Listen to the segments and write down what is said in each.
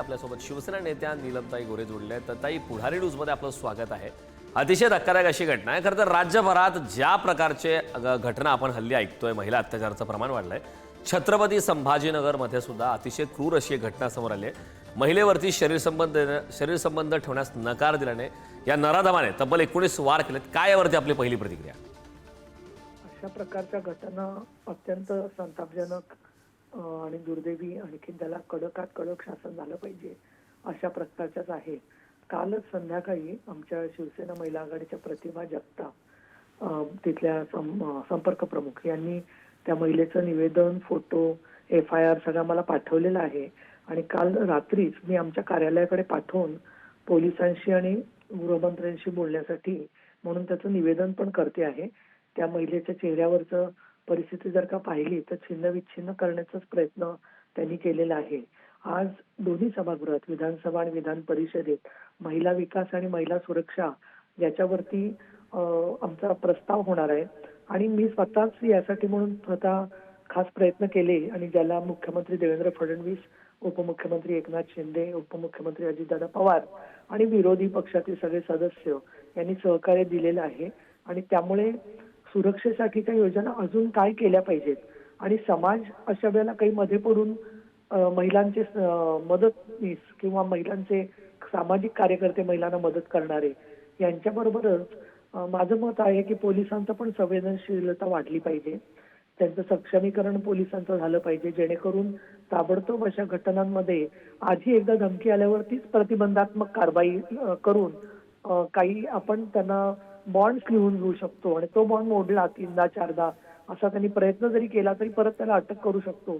आपल्यासोबत शिवसेना नेत्या नीलमताई गोरे जोडले आहेत। तर ताई, पुढारी न्यूजमध्ये आपलं स्वागत आहे। अतिशय धक्कादायक अशी घटना आहे। खरं तर राज्यभरात ज्या प्रकारचे घटना आपण हल्ली ऐकतोय, महिला अत्याचाराचं प्रमाण वाढलंय। छत्रपती संभाजीनगरमध्ये सुद्धा अतिशय क्रूर अशी एक घटना समोर आली आहे। महिलेवरती शरीरसंबंध ठेवण्यास नकार दिल्याने या नराधमाने तब्बल 19 वार केलेत। काय यावरती आपली पहिली प्रतिक्रिया? अशा प्रकारच्या घटना अत्यंत संतापजनक आणि दुर्दैवी, आणखी त्याला कडकात कडक शासन झालं पाहिजे अशा प्रकारच्याच आहे। कालच संध्याकाळी आमच्या शिवसेना महिला आघाडीच्या प्रतिभा जगताप तिथल्या संपर्क प्रमुख यांनी त्या महिलेचं निवेदन, फोटो, FIR सगळं मला पाठवलेलं आहे। आणि काल रात्रीच मी आमच्या कार्यालयाकडे पाठवून पोलिसांशी आणि गृहमंत्र्यांशी बोलण्यासाठी म्हणून त्याचं निवेदन पण करते आहे। त्या महिलेच्या चेहऱ्यावरचं परिस्थिती जर का पाहिली तर छिन्नविच्छिन्न करण्याचाच प्रयत्न त्यांनी केलेला आहे। आज दोन्ही सभागृहात, विधानसभा आणि विधान परिषदेत महिला विकास आणि महिला सुरक्षा याच्यावरती आमचा प्रस्ताव होणार आहे। आणि मी स्वतःच यासाठी म्हणून स्वतः खास प्रयत्न केले आणि ज्याला मुख्यमंत्री देवेंद्र फडणवीस, उपमुख्यमंत्री एकनाथ शिंदे, उपमुख्यमंत्री अजितदादा पवार आणि विरोधी पक्षातील सगळे सदस्य यांनी सहकार्य दिलेलं आहे। आणि त्यामुळे सुरक्षेसाठीच्या योजना अजून काय केल्या पाहिजेत आणि समाज अशा वेळेला काही मध्ये पडून महिलांचे मदतनीस किंवा महिलांचे सामाजिक कार्यकर्ते महिलांना मदत करणारे यांच्याबरोबरच माझं मत आहे की पोलिसांचं पण संवेदनशीलता वाढली पाहिजे। त्यांचं सक्षमीकरण पोलिसांचं झालं पाहिजे, जेणेकरून ताबडतोब अशा घटनांमध्ये आधी एकदा धमकी आल्यावरतीच प्रतिबंधात्मक कारवाई करून काही आपण त्यांना बॉन्ड्स लिहून घेऊ शकतो आणि तो बॉन्ड मोडला 3दा 4दा असा त्यांनी प्रयत्न जरी केला तरी परत त्याला अटक करू शकतो।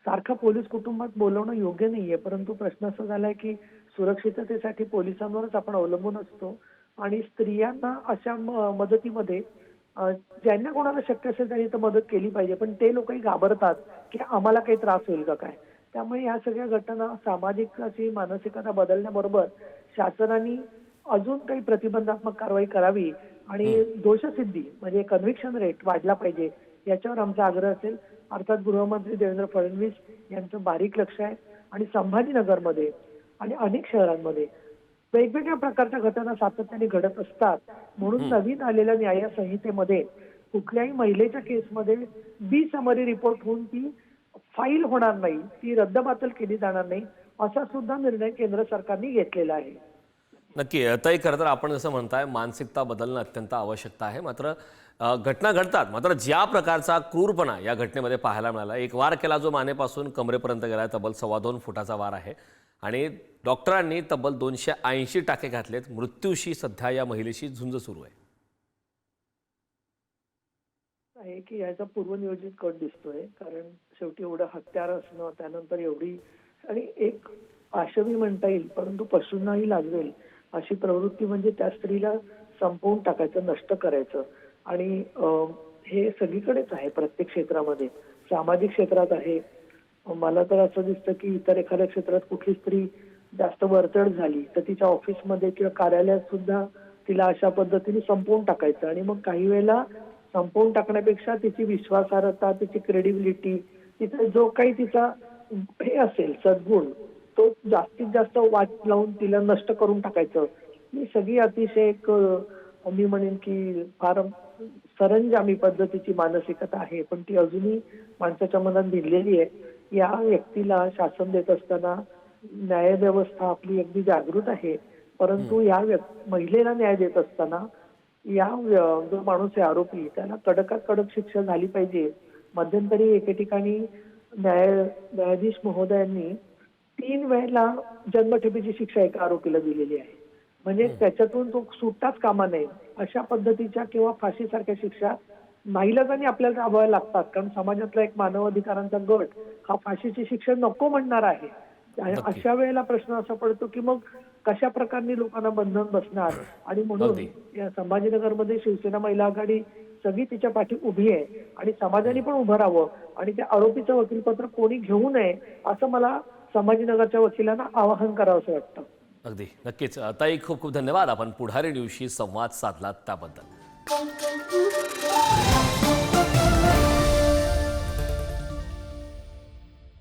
सारखा पोलीस कुटुंबात बोलवणं योग्य नाहीये, परंतु प्रश्न असा झालाय की सुरक्षिततेसाठी पोलिसांवरच आपण अवलंबून असतो आणि स्त्रियांना अशा मदतीमध्ये ज्यांना कोणाला शक्य असेल त्यांनी तर मदत केली पाहिजे, पण ते लोकही घाबरतात की आम्हाला काही त्रास होईल का काय। त्यामुळे ह्या सगळ्या घटना सामाजिक अशी मानसिकता बदलण्याबरोबर शासनाने अजून काही प्रतिबंधात्मक कारवाई करावी आणि दोषसिद्धी म्हणजे कन्व्हिक्शन रेट वाढला पाहिजे याच्यावर आमचा आग्रह असेल। अर्थात गृहमंत्री देवेंद्र फडणवीस यांचं बारीक लक्ष आहे आणि संभाजीनगरमध्ये आणि अनेक शहरांमध्ये वेगवेगळ्या प्रकारच्या घटना सातत्याने घडत असतात। म्हणून नवीन आलेल्या न्याय संहितेमध्ये कुठल्याही महिलेच्या केसमध्ये समरी रिपोर्ट होऊन ती फाईल होणार नाही, ती रद्दबातल केली जाणार नाही असा सुद्धा निर्णय केंद्र सरकारने घेतलेला आहे। नक्की ताई, खरं तर आपण जसं म्हणताय मानसिकता बदलणं अत्यंत आवश्यकता आहे। मात्र घटना घडतात, मात्र ज्या प्रकारचा क्रूरपणा या घटनेमध्ये पाहायला मिळाला, एक वार केला जो मानेपासून कमरेपर्यंत गेला, तब्बल 2.25 फुटाचा वार आहे आणि डॉक्टरांनी तब्बल 280 टाके घातलेत। मृत्यूशी सध्या या महिलेशी झुंज सुरू आहे की याचा पूर्वनियोजित कट दिसतोय, कारण शेवटी एवढं हत्यार असणं, त्यानंतर एवढी आणि एक पाशवी म्हणता येईल परंतु पशूंनाही लागवेल अशी प्रवृत्ती म्हणजे त्या स्त्रीला संपवून टाकायचं, नष्ट करायचं। आणि हे सगळीकडेच आहे, प्रत्येक क्षेत्रामध्ये, सामाजिक क्षेत्रात आहे। मला तर असं दिसतं की इतर एखाद्या क्षेत्रात कुठली स्त्री जास्त वरचढ झाली तर तिच्या ऑफिसमध्ये किंवा कार्यालयात सुद्धा तिला अशा पद्धतीने संपवून टाकायचं आणि मग काही वेळेला संपवून टाकण्यापेक्षा तिची विश्वासार्हता, तिची क्रेडिबिलिटी, तिचा जो काही तिचा हे असेल सद्गुण तो जास्तीत जास्त वाट लावून तिला नष्ट करून टाकायचं। ही सगळी अतिशय एक मी म्हणेन की फार सरंजामी पद्धतीची मानसिकता आहे, पण ती अजूनही माणसाच्या मनात भिनलेली आहे। या व्यक्तीला शासन देत असताना न्यायव्यवस्था आपली अगदी जागृत आहे, परंतु या महिलेला न्याय देत असताना या जो माणूस आहे आरोपी त्याला कडकात कडक शिक्षा झाली पाहिजे। मध्यंतरी एके ठिकाणी न्यायाधीश महोदयांनी 3 वेळेला जन्मठेपेची शिक्षा एका आरोपीला दिलेली आहे, म्हणजे त्याच्यातून तो सुटताच कामा नये अशा पद्धतीच्या किंवा फाशीसारख्या शिक्षा नाईलाजाने आपल्याला राबवाव्या लागतात, कारण समाजातला एक मानवाधिकारांचा गट हा फाशीची शिक्षा नको म्हणणार आहे। अशा वेळेला प्रश्न असा पडतो की मग कशा प्रकारने लोकांना बंधन बसणार। आणि म्हणून या संभाजीनगरमध्ये शिवसेना महिला आघाडी सगळी तिच्या पाठी उभी आहे आणि समाजाने पण उभं राहावं आणि त्या आरोपीचं वकीलपत्र कोणी घेऊ नये असं मला संभाजीनगरच्या वकिलांना आवाहन करावं असं वाटतं। अगदी नक्कीच ताई, खूप खूप धन्यवाद। आपण पुढारी न्यूजशी संवाद साधलात त्याबद्दल।